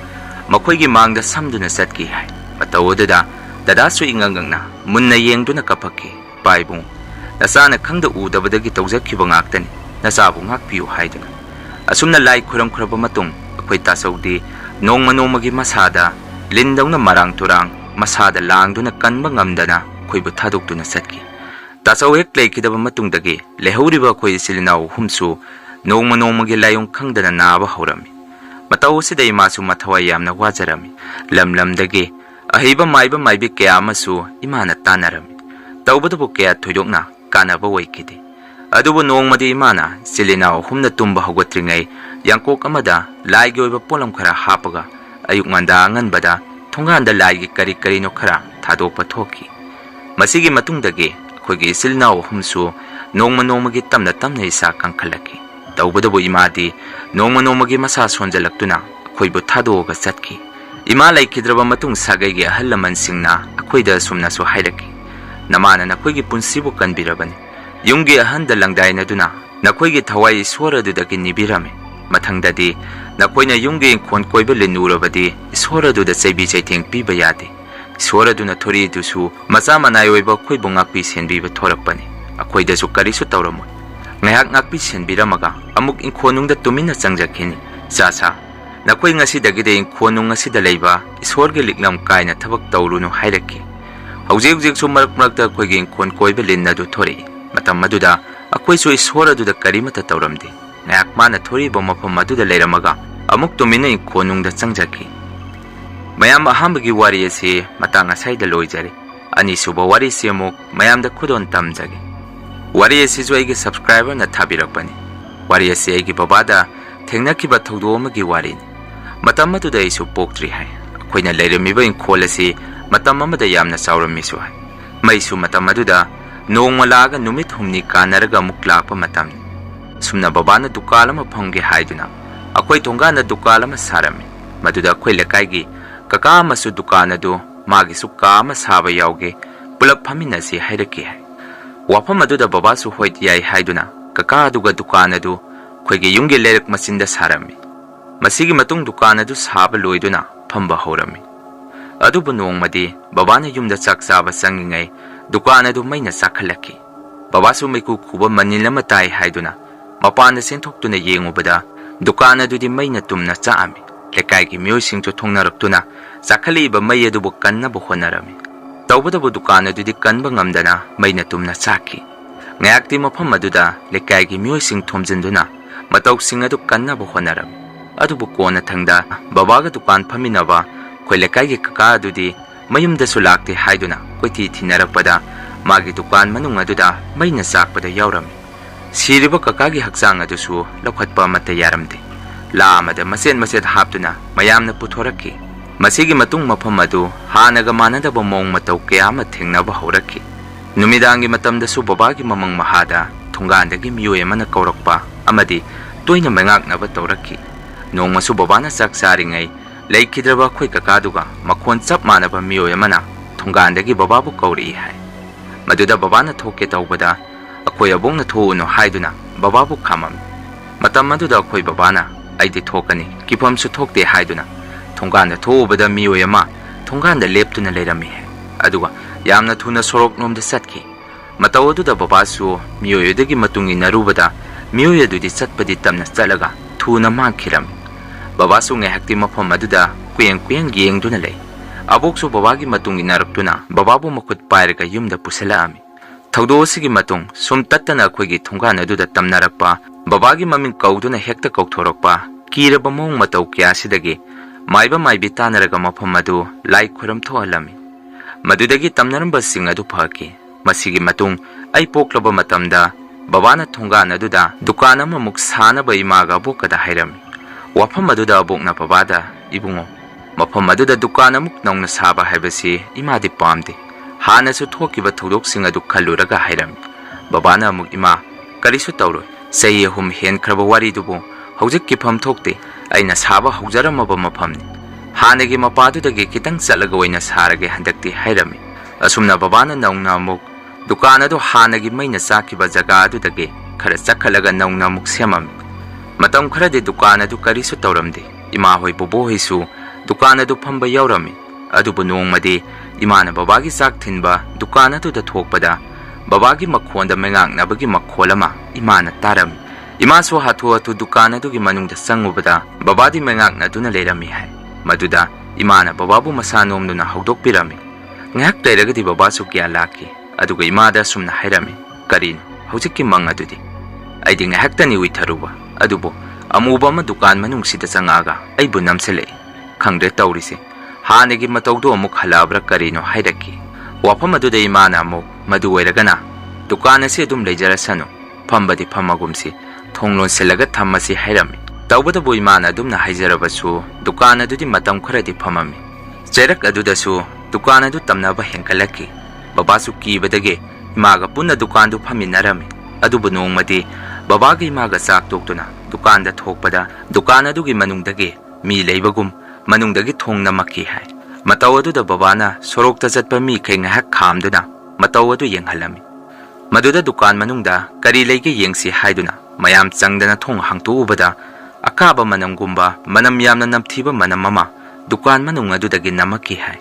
makhoigi mangda samduna satki hai matawodada dada su ingangangna munna yengduna kapakki paibung nasana khangda udabadagi tawjakhiba ngaktani nasabu ngakpiu haiduna asumna lai khuram khuraba matung akhoi tasawdi nongmagi masada lindawna marang turang masada langduna kanba ngamdana khoibu thadokduna satki tasaw hek leikidaba matungdagi lehoriba khoi silinau humsu nongmagi layong khangdana naba horami mataw sidai masu mathawai yamna wajarami lamlamdagi ahiba maibi kya masu imana tanarami tawbadabu kya thoidokna kanaba waikidi adubu nongmadi imana silinau humna tumba hogotringai yangkok amada laigi oiba polam khara hapaga ayuk nganda nganbada thonganda laigi kari no khara thadokpa thoki masigi matungdagi khoigi silnau humsu nongmagi tamna isa kangkhalaki tawbadabu imadi nongmagi masa sonjalaktuna khoibu thadoga satki ima laikhidraba matung sagai ge halaman singna akhoida sumna so hairaki namana na khoigi punsibu kanbirabani yungi ahanda langdaina duna nakhoigi thawai iswara dudagi nibirame mathangdadi nakoina yungi khon koiba linurabadi iswara duda chaibi chaitheng piba yade iswara duna thori dusu macha manai oiba khoibu ngakpi senbiba thorakpani akhoida su karisu tawramo ngayak ngakpi senbiramaga amuk inkhonungda tumina changjakhini sa nakoi ngasi dagide inkhonung ngasi da leiba isworge liklam kaina thabak tawrunu hairaki hauji su marak khoigi inkhon koiba linna du thori matam maduda akoi su iswara duda karimata tawramdi ngayak mana thori bo mafam maduda leiramaga amuk tumina inkhonungda changjaki mayam ahambagi wari ase matang asaida loijare ani suba wari se amuk mayamda khudon tamjage wari ase jo aigi subscriber na thabirakpani wari ase aigi babada thengnakiba thogdo amagi wari matam maduda isu poktri hai khoina leiramiba inkhol ase matam amada yamna saurami su hai maisu matam maduda nongmalaga numit humni kanaraga muklapa matam sumna babana dukalama phangge haiduna akhoi thongana dukalama sarami maduda khoi lekaigi kaka masu dukana do magi su kama saba yauge pulap phamina si hairaki hai ꯋꯥꯐꯝ ꯑꯗꯨꯗ ꯕꯕꯥꯁꯨ ꯍꯣꯏ ꯌꯥꯏ ꯍꯥꯏꯗꯨꯅ ꯀꯀꯥ ꯑꯗꯨꯒ ꯗꯨꯀꯥꯟ ꯑꯗꯨ ꯑꯩꯈꯣꯏꯒꯤ ꯌꯨꯝꯒꯤ ꯂꯩꯔꯛ ꯃꯆꯤꯟꯗ ꯁꯥꯔꯝꯃꯤ꯫ ꯃꯁꯤꯒꯤ ꯃꯇꯨꯡ ꯗꯨꯀꯥꯟ ꯑꯗꯨ ꯁꯥꯕ ꯂꯣꯏꯗꯨꯅ ꯐꯝꯕ ꯍꯧꯔꯝꯃꯤ꯫ ꯑꯗꯨꯕꯨ ꯅꯣꯡꯃꯗꯤ ꯕꯕꯥꯅ ꯌꯨꯝꯗ ꯆꯥꯛ ꯆꯥꯕ ꯆꯪꯉꯤꯉꯩ ꯗꯨꯀꯥꯟ ꯑꯗꯨ ꯃꯩꯅ ꯆꯥꯛꯈꯠꯂꯛꯈꯤ꯫ ꯕꯕꯥꯁꯨ ꯃꯩꯈꯨ ꯈꯨꯕ ꯃꯅꯤꯜ ꯑꯃ ꯇꯥꯏ ꯍꯥꯏꯗꯨꯅ ꯃꯄꯥꯟꯗ ꯆꯦꯟꯊꯣꯛꯇꯨꯅ ꯌꯦꯡꯉꯨꯕꯗ ꯗꯨꯀꯥꯟ ꯑꯗꯨꯗꯤ ꯃꯩꯅ ꯇꯨꯝꯅ ꯆꯥꯛꯑꯝꯃꯤ꯫ ꯂꯩꯀꯥꯏꯒꯤ ꯃꯤꯑꯣꯏꯁꯤꯡꯁꯨ ꯊꯣꯡꯅꯔꯛꯇꯨꯅ ꯆꯥꯛꯈꯠꯂꯛꯏꯕ ꯃꯩ ꯑꯗꯨꯕꯨ ꯀꯟꯅꯕ ꯍꯣꯠꯅꯔꯝꯃꯤ꯫ ꯇꯧꯕꯇꯕꯨ ꯗꯨꯀꯥꯟ ꯑꯗꯨꯗꯤ ꯀꯟꯕ ꯉꯝꯗꯅ ꯃꯩꯅ ꯇꯨꯝꯅ ꯆꯥꯛꯈꯤ꯫ ꯉꯥꯏꯍꯥꯛꯇꯤ ꯃꯐꯝ ꯑꯗꯨꯗ ꯂꯩꯀꯥꯏꯒꯤ ꯃꯤꯑꯣꯏꯁꯤꯡ ꯊꯣꯝꯖꯤꯟꯗꯨꯅ ꯃꯇꯧꯁꯤꯡ ꯑꯗꯨ ꯀꯟꯅꯕ ꯍꯣꯠꯅꯔꯝꯃꯤ꯫ ꯑꯗꯨꯕꯨ ꯀꯣꯟꯅ ꯊꯪꯗ ꯕꯕꯥꯒ ꯗꯨꯀꯥꯟ ꯐꯝꯃꯤꯟꯅꯕ ꯑꯩꯈꯣꯏ ꯂꯩꯀꯥꯏꯒꯤ ꯀꯀꯥ ꯑꯗꯨꯗꯤ ꯃꯌꯨꯝꯗꯁꯨ ꯂꯥꯛꯇꯦ ꯍꯥꯏꯗꯨꯅ ꯀꯣꯏꯊꯤ ꯊꯤꯅꯔꯛꯄꯗ ꯃꯥꯒꯤ ꯗꯨꯀꯥꯟ ꯃꯅꯨꯡ ꯑꯗꯨꯗ ꯃꯩꯅ ꯆꯥꯛꯄꯗ ꯌꯥꯎꯔꯝꯃꯤ꯫ ꯁꯤꯔꯤꯕ ꯀꯀꯥꯒꯤ ꯍꯛꯆꯥꯡ ꯑꯗꯨꯁꯨ ꯂꯧꯈꯠꯄ ꯑꯃꯠꯇ ꯌꯥꯔꯝꯗꯦ꯫ ꯂꯥ ꯑꯃꯗ ꯃꯆꯦꯠ ꯃꯆꯦꯠ ꯍꯥꯞꯇꯨꯅ ꯃꯌꯥꯝꯅ ꯄꯨꯊꯣꯔꯛꯈꯤ꯫ ꯃꯁꯤꯒꯤ ꯃꯇꯨꯡ ꯃꯐꯝ ꯑꯗꯨ ꯍꯥꯟꯅꯒ ꯃꯥꯟꯅꯗꯕ ꯃꯑꯣꯡ ꯃꯇꯧ ꯀꯌా ꯑꯃ ꯊꯦꯡꯅꯕ ꯍꯧꯔꯛꯈꯤ꯫ ꯅꯨꯃꯤꯗꯥꯡꯒꯤ ꯃꯇꯝꯗꯁꯨ ꯕꯕꯥꯒꯤ ꯃꯃꯪ ꯃꯍꯥꯗ ꯊꯣꯡꯒꯥꯟꯗꯒꯤ ꯃꯤꯑꯣꯏ ꯑꯃꯅ ꯀꯧꯔꯛꯄ ꯑꯃꯗꯤ ꯇꯣꯏꯅ ꯃꯩꯉꯥꯛꯅꯕ ꯇꯧꯔꯛꯈꯤ꯫ ꯅꯣꯡꯃꯁꯨ ꯕꯕꯥꯅ ꯆꯥꯛ ꯆꯥꯔꯤꯉꯩ ꯂꯩꯈꯤꯗ꯭ꯔꯕ ꯑꯩꯈꯣꯏ ꯀꯀꯥꯗꯨꯒ ꯃꯈꯣꯟ ꯆꯞ ꯃꯥꯟꯅꯕ ꯃꯤꯑꯣꯏ ꯑꯃꯅ ꯊꯣꯡꯒꯥꯟꯗꯒꯤ ꯕꯕꯥꯕꯨ ꯀꯧꯔꯛꯏ ꯍꯥꯏ꯫ ꯃꯗꯨꯗ ꯕꯕꯥꯅ ꯊꯣꯛꯀꯦ ꯇꯧꯕꯗ ꯑꯩꯈꯣꯏ ꯑꯕꯣꯛꯅ ꯊꯣꯛꯎꯅꯨ ꯍꯥꯏꯗꯨꯅ ꯕꯕꯥꯕꯨ ꯈꯥꯝꯃꯝꯃꯤ꯫ ꯃꯇꯝ ꯑꯗꯨꯗ ꯑꯩꯈꯣꯏ ꯕꯕꯥꯅ ꯑꯩꯗꯤ ꯊꯣꯛꯀꯅꯤ ꯀꯤꯐꯝꯁꯨ ꯊꯣꯛꯇꯦ ꯍꯥꯏꯗꯨꯅ ꯊꯣꯡꯒꯥꯟꯗ ꯊꯣꯛꯎꯕꯗ ꯃꯤꯑꯣꯏ ꯑꯃ ꯊꯣꯡꯒꯥꯟꯗ ꯂꯦꯞꯇꯨꯅ ꯂꯩꯔꯝꯃꯤ ꯍꯥꯏ꯫ ꯑꯗꯨꯒ ꯌꯥꯝꯅ ꯊꯨꯅ ꯁꯣꯔꯣꯛꯂꯣꯝꯗ ꯆꯠꯈꯤ꯫ ꯃꯇꯧ ꯑꯗꯨꯗ ꯕꯕꯥꯁꯨ ꯃꯤꯑꯣꯏ ꯑꯗꯨꯒꯤ ꯃꯇꯨꯡ ꯏꯟꯅꯔꯨꯕꯗ ꯃꯤꯑꯣꯏ ꯑꯗꯨꯗꯤ ꯆꯠꯄꯗꯤ ꯇꯞꯅ ꯆꯠꯂꯒ ꯊꯨꯅ ꯃꯥꯡꯈꯤꯔꯝꯃꯤ꯫ ꯕꯕꯥꯁꯨ ꯉꯥꯏꯍꯥꯛꯇꯤ ꯃꯐꯝ ꯑꯗꯨꯗ ꯀꯨꯌꯦꯡ ꯀꯨꯌꯦꯡ ꯌꯦꯡꯗꯨꯅ ꯂꯩ꯫ ꯑꯕꯣꯛꯁꯨ ꯕꯕꯥꯒꯤ ꯃꯇꯨꯡ ꯏꯟꯅꯔꯛꯇꯨꯅ ꯕꯕꯥꯕꯨ ꯃꯈꯨꯠ ꯄꯥꯏꯔꯒ ꯌꯨꯝꯗ ꯄꯨꯁꯤꯜꯂꯛꯑꯝꯃꯤ꯫ ꯊꯧꯗꯣꯛ ꯑꯁꯤꯒꯤ ꯃꯇꯨꯡ ꯁꯨꯝ ꯇꯠꯇꯅ ꯑꯩꯈꯣꯏꯒꯤ ꯊꯣꯡꯒꯥꯟ ꯑꯗꯨꯗ ꯇꯝꯅꯔꯛꯄ ꯕꯕꯥꯒꯤ ꯃꯃꯤꯡ ꯀꯧꯗꯨꯅ ꯍꯦꯛꯇ ꯀꯧꯊꯣꯔꯛꯄ ꯀꯤꯔꯕ ꯃꯑꯣꯡ ꯃꯇꯧ ꯀꯌꯥꯁꯤꯗꯒꯤ ꯃꯥꯏꯕ ꯃꯥꯏꯕꯤ ꯇꯥꯟꯅꯔꯒ ꯃꯐꯝ ꯑꯗꯨ ꯂꯥꯏ ꯈꯨꯔꯝ ꯊꯣꯛꯍꯜꯂꯝꯃꯤ꯫ ꯃꯗꯨꯗꯒꯤ ꯇꯝꯅꯔꯝꯕꯁꯤꯡ ꯑꯗꯨ ꯐꯈꯤ꯫ ꯃꯁꯤꯒꯤ ꯃꯇꯨꯡ ꯑꯩ ꯄꯣꯛꯂꯕ ꯃꯇꯝꯗ ꯕꯕꯥꯅ ꯊꯣꯡꯒꯥꯟ ꯑꯗꯨꯗ ꯗꯨꯀꯥꯟ ꯑꯃꯃꯨꯛ ꯁꯥꯅꯕ ꯏꯃꯥꯒ ꯑꯕꯣꯛꯀꯗ ꯍꯥꯏꯔꯝꯃꯤ꯫ ꯋꯥꯐꯝ ꯑꯗꯨꯗ ꯑꯕꯣꯛꯅ ꯕꯕꯥꯗ "ꯏꯕꯨꯡꯉꯣ, ꯃꯐꯝ ꯑꯗꯨꯗ ꯗꯨꯀꯥꯟ ꯑꯃꯨꯛ ꯅꯧꯅ ꯁꯥꯕ ꯍꯥꯏꯕꯁꯤ ꯏꯃꯥꯗꯤ ꯄꯥꯝꯗꯦ꯫ ꯍꯥꯟꯅꯁꯨ ꯊꯣꯛꯈꯤꯕ ꯊꯧꯗꯣꯛꯁꯤꯡ ꯑꯗꯨ ꯈꯜꯂꯨꯔꯒ ꯍꯥꯏꯔꯝꯃꯤ꯫ ꯕꯕꯥꯅ ꯑꯃꯨꯛ "ꯏꯃꯥ, ꯀꯔꯤꯁꯨ ꯇꯧꯔꯣꯏ꯫ ꯆꯍꯤ 3 ꯍꯦꯟꯈ꯭ꯔꯕ ꯋꯥꯔꯤꯗꯨꯕꯨ ꯍꯧꯖꯤꯛ ꯀꯤꯐꯝ ꯊꯣꯛꯇꯦ꯫ ꯑꯩꯅ ꯁꯥꯕ ꯍꯧꯖꯔꯝꯃꯕ ꯃꯐꯝꯅꯤ꯫ ꯍꯥꯟꯅꯒꯤ ꯃꯄꯥꯗꯨꯗꯒꯤ ꯈꯤꯇꯪ ꯆꯠꯂꯒ ꯑꯣꯏꯅ ꯁꯥꯔꯒꯦ ꯍꯟꯗꯛꯇꯤ" ꯍꯥꯏꯔꯝꯃꯤ꯫ ꯑꯁꯨꯝꯅ ꯕꯕꯥꯅ ꯅꯧꯅ ꯑꯃꯨꯛ ꯗꯨꯀꯥꯟ ꯑꯗꯨ ꯍꯥꯟꯅꯒꯤ ꯃꯩꯅ ꯆꯥꯛꯈꯤꯕ ꯖꯒꯥ ꯑꯗꯨꯗꯒꯤ ꯈꯔ ꯆꯠꯈꯠꯂꯒ ꯅꯧꯅ ꯑꯃꯨꯛ ꯁꯦꯝꯃꯝꯃꯤ꯫ ꯃꯇꯝ ꯈꯔꯗꯤ ꯗꯨꯀꯥꯟ ꯑꯗꯨ ꯀꯔꯤꯁꯨ ꯇꯧꯔꯝꯗꯦ꯫ ꯏꯃꯥꯍꯣꯏ ꯕꯣꯕꯣꯍꯣꯏꯁꯨ ꯗꯨꯀꯥꯟ ꯑꯗꯨ ꯐꯝꯕ ꯌꯥꯎꯔꯝꯃꯤ꯫ ꯑꯗꯨꯕꯨ ꯅꯣꯡꯃꯗꯤ ꯏꯃꯥꯅ ꯕꯕꯥꯒꯤ ꯆꯥꯛ ꯊꯤꯟꯕ ꯗꯨꯀꯥꯟ ꯑꯗꯨꯗ ꯊꯣꯛꯄꯗ ꯕꯕꯥꯒꯤ ꯃꯈꯣꯟꯗ ꯃꯩꯉꯥꯛꯅꯕꯒꯤ ꯃꯈꯣꯜ ꯑꯃ ꯏꯃꯥꯅ ꯇꯥꯔꯝꯃꯤ꯫ ꯏꯃꯥꯁꯨ ꯍꯥꯊꯨ ꯍꯥꯊꯨ ꯗꯨꯀꯥꯟ ꯑꯗꯨꯒꯤ ꯃꯅꯨꯡꯗ ꯆꯪꯉꯨꯕꯗ ꯕꯕꯥꯗꯤ ꯃꯩꯉꯥꯛꯅꯗꯨꯅ ꯂꯩꯔꯝꯃꯤ ꯍꯥꯏ꯫ ꯃꯗꯨꯗ ꯏꯃꯥꯅ ꯕꯕꯥꯕꯨ ꯃꯁꯥ ꯅꯣꯝꯗꯨꯅ ꯍꯧꯗꯣꯛꯄꯤꯔꯝꯃꯤ꯫ ꯉꯥꯏꯍꯥꯛ ꯂꯩꯔꯒꯗꯤ ꯕꯕꯥꯁꯨ ꯒ꯭ꯌꯥꯟ ꯂꯥꯛꯈꯤ꯫ ꯑꯗꯨꯒ ꯏꯃꯥꯗ ꯑꯁꯨꯝꯅ ꯍꯥꯏꯔꯝꯃꯤ, "ꯀꯔꯤꯅꯣ ꯍꯧꯖꯤꯛꯀꯤ ꯃꯪ ꯑꯗꯨꯗꯤ?" ꯑꯩꯗꯤ ꯉꯥꯏꯍꯥꯛꯇꯅꯤ ꯎꯏꯊꯔꯨꯕ, ꯑꯗꯨꯕꯨ ꯑꯃꯨꯕ ꯑꯃ ꯗꯨꯀꯥꯟ ꯃꯅꯨꯡꯁꯤꯗ ꯆꯪꯉꯛꯑꯒ ꯑꯩꯕꯨ ꯅꯝꯁꯤꯜꯂꯛꯏ꯫ ꯈꯪꯗ꯭ꯔꯦ ꯇꯧꯔꯤꯁꯦ, ꯍꯥꯟꯅꯒꯤ ꯃꯇꯧꯗꯣ ꯑꯃꯨꯛ ꯍꯜꯂꯛꯑꯕ꯭ꯔꯥ ꯀꯔꯤꯅꯣ ꯍꯥꯏꯔꯛꯈꯤ꯫ ꯋꯥꯐꯝ ꯑꯗꯨꯗ ꯏꯃꯥꯅ ꯑꯃꯨꯛ "ꯃꯗꯨ ꯑꯣꯏꯔꯒꯅ ꯗꯨꯀꯥꯟ ꯑꯁꯤ ꯑꯗꯨꯝ ꯂꯩꯖꯔꯁꯅꯨ, ꯐꯝꯕꯗꯤ ꯐꯝꯃꯒꯨꯝꯁꯤ, ꯊꯣꯡ ꯂꯣꯟꯁꯤꯜꯂꯒ ꯊꯝꯃꯁꯤ" ꯍꯥꯏꯔꯝꯃꯤ꯫ ꯇꯧꯕꯇꯕꯨ ꯏꯃꯥꯅ ꯑꯗꯨꯝꯅ ꯍꯥꯏꯖꯔꯕꯁꯨ ꯗꯨꯀꯥꯟ ꯑꯗꯨꯗꯤ ꯃꯇꯝ ꯈꯔꯗꯤ ꯐꯝꯃꯝꯃꯤ꯫ ꯆꯩꯔꯛ ꯑꯗꯨꯗꯁꯨ ꯗꯨꯀꯥꯟ ꯑꯗꯨ ꯇꯝꯅꯕ ꯍꯦꯟꯒꯠꯂꯛꯈꯤ꯫ ꯕꯕꯥꯁꯨ ꯀꯤꯕꯗꯒꯤ ꯏꯃꯥꯒ ꯄꯨꯟꯅ ꯗꯨꯀꯥꯟꯗꯨ ꯐꯝꯃꯤꯟꯅꯔꯝꯃꯤ꯫ ꯑꯗꯨꯕꯨ ꯅꯣꯡꯃꯗꯤ ꯕꯕꯥꯒ ꯏꯃꯥꯒ ꯆꯥꯛ ꯇꯣꯛꯇꯨꯅ ꯗꯨꯀꯥꯟꯗ ꯊꯣꯛꯄꯗ ꯗꯨꯀꯥꯟ ꯑꯗꯨꯒꯤ ꯃꯅꯨꯡꯗꯒꯤ ꯃꯤ ꯂꯩꯕꯒꯨꯝ ꯃꯅꯨꯡꯗꯒꯤ ꯊꯣꯡ ꯅꯝꯃꯛꯈꯤ ꯍꯥꯏ꯫ ꯃꯇꯧ ꯑꯗꯨꯗ ꯕꯕꯥꯅ ꯁꯣꯔꯣꯛꯇ ꯆꯠꯄ ꯃꯤꯈꯩ ꯉꯥꯏꯍꯥꯛ ꯈꯥꯝꯗꯨꯅ ꯃꯇꯧ ꯑꯗꯨ ꯌꯦꯡꯍꯜꯂꯝꯃꯤ꯫ ꯃꯗꯨꯗ ꯗꯨꯀꯥꯟ ꯃꯅꯨꯡꯗ ꯀꯔꯤ ꯂꯩꯒꯦ ꯌꯦꯡꯁꯤ ꯍꯥꯏꯗꯨꯅ ꯃꯌꯥꯝ ꯆꯪꯗꯅ ꯊꯣꯡ ꯍꯥꯡꯇꯣꯛꯎꯕꯗ ꯑꯀꯥꯕ ꯃꯅꯝꯒꯨꯝꯕ ꯃꯅꯝ ꯌꯥꯝꯅ ꯅꯝꯊꯤꯕ ꯃꯅꯝ ꯑꯃ ꯗꯨꯀꯥꯟ ꯃꯅꯨꯡ ꯑꯗꯨꯗꯒꯤ ꯅꯝꯃꯛꯈꯤ ꯍꯥꯏ꯫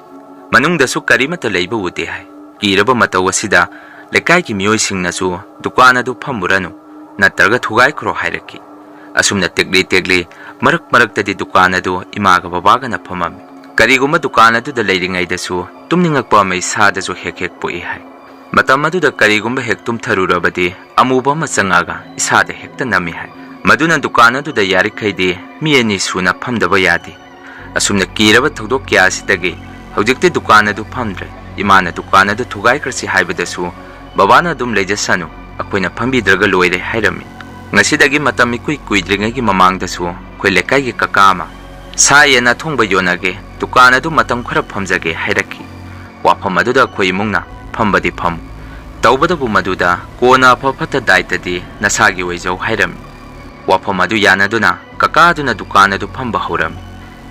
ꯃꯅꯨꯡꯗꯁꯨ ꯀꯔꯤꯃꯠꯇ ꯂꯩꯕ ꯎꯗꯦ ꯍꯥꯏ꯫ ꯀꯤꯔꯕ ꯃꯇꯧ ꯑꯁꯤꯗ ꯂꯩꯀꯥꯏꯒꯤ ꯃꯤꯑꯣꯏꯁꯤꯡꯅꯁꯨ ꯗꯨꯀꯥꯟ ꯑꯗꯨ ꯐꯝꯃꯨꯔꯅꯨ, ꯅꯠꯇ꯭ꯔꯒ ꯊꯨꯒꯥꯏꯈ꯭ꯔꯣ ꯍꯥꯏꯔꯛꯈꯤ꯫ ꯑꯁꯨꯝꯅ ꯇꯦꯛꯂꯤ ꯇꯦꯛꯂꯤ ꯃꯔꯛ ꯃꯔꯛꯇꯗꯤ ꯗꯨꯀꯥꯟ ꯑꯗꯨ ꯏꯃꯥꯒ ꯕꯕꯥꯒꯅ ꯐꯝꯃꯝꯃꯤ꯫ ꯀꯔꯤꯒꯨꯝꯕ ꯗꯨꯀꯥꯟ ꯑꯗꯨꯗ ꯂꯩꯔꯤꯉꯩꯗꯁꯨ ꯇꯨꯝꯅꯤꯡꯉꯛꯄ ꯑꯃ ꯏꯁꯥꯗꯁꯨ ꯍꯦꯛ ꯍꯦꯛ ꯄꯣꯛꯏ ꯍꯥꯏ꯫ ꯃꯇꯝ ꯑꯗꯨꯗ ꯀꯔꯤꯒꯨꯝꯕ ꯍꯦꯛ ꯇꯨꯝꯊꯔꯨꯔꯕꯗꯤ ꯑꯃꯨꯕ ꯑꯃ ꯆꯪꯉꯛꯑꯒ ꯏꯁꯥꯗ ꯍꯦꯛꯇ ꯅꯝꯃꯤ ꯍꯥꯏ꯫ ꯃꯗꯨꯅ ꯗꯨꯀꯥꯟ ꯑꯗꯨꯗ ꯌꯥꯔꯤꯈꯩꯗꯤ ꯃꯤ 2 ꯁꯨꯅ ꯐꯝꯗꯕ ꯌꯥꯗꯦ꯫ ꯑꯁꯨꯝꯅ ꯀꯤꯔꯕ ꯊꯧꯗꯣꯛ ꯀꯌꯥꯁꯤꯗꯒꯤ ꯍꯧꯖꯤꯛꯇꯤ ꯗꯨꯀꯥꯟ ꯑꯗꯨ ꯐꯝꯗ꯭ꯔꯦ꯫ ꯏꯃꯥꯅ ꯗꯨꯀꯥꯟ ꯑꯗꯨ ꯊꯨꯒꯥꯏꯈ꯭ꯔꯁꯤ ꯍꯥꯏꯕꯗꯁꯨ ꯕꯕꯥꯅ ꯑꯗꯨꯝ ꯂꯩꯖꯁꯅꯨ, ꯑꯩꯈꯣꯏꯅ ꯐꯝꯕꯤꯗ꯭ꯔꯒ ꯂꯣꯏꯔꯦ ꯍꯥꯏꯔꯝꯃꯤ꯫ ꯉꯁꯤꯗꯒꯤ ꯃꯇꯝ ꯏꯀꯨꯏ ꯀꯨꯏꯗ꯭ꯔꯤꯉꯩꯒꯤ ꯃꯃꯥꯡꯗꯁꯨ ꯑꯩꯈꯣꯏ ꯂꯩꯀꯥꯏꯒꯤ ꯀꯀꯥ ꯑꯃ ꯁꯥ ꯌꯦꯟ ꯑꯊꯣꯡꯕ ꯌꯣꯟꯅꯒꯦ, ꯗꯨꯀꯥꯟ ꯑꯗꯨ ꯃꯇꯝ ꯈꯔ ꯐꯝꯖꯒꯦ ꯍꯥꯏꯔꯛꯈꯤ꯫ ꯋꯥꯐꯝ ꯑꯗꯨꯗ ꯑꯩꯈꯣꯏ ꯏꯃꯨꯡꯅ "ꯐꯝꯕꯗꯤ ꯐꯝꯃꯨ, ꯇꯧꯕꯇꯕꯨ ꯃꯗꯨꯗ ꯀꯣꯟꯅ ꯑꯐ ꯐꯠꯇ ꯗꯥꯏꯇꯗꯤ ꯅꯁꯥꯒꯤ ꯑꯣꯏꯖꯧ" ꯍꯥꯏꯔꯝꯃꯤ꯫ ꯋꯥꯐꯝ ꯑꯗꯨ ꯌꯥꯅꯗꯨꯅ ꯀꯀꯥ ꯑꯗꯨꯅ ꯗꯨꯀꯥꯟ ꯑꯗꯨ ꯐꯝꯕ ꯍꯧꯔꯝꯃꯤ꯫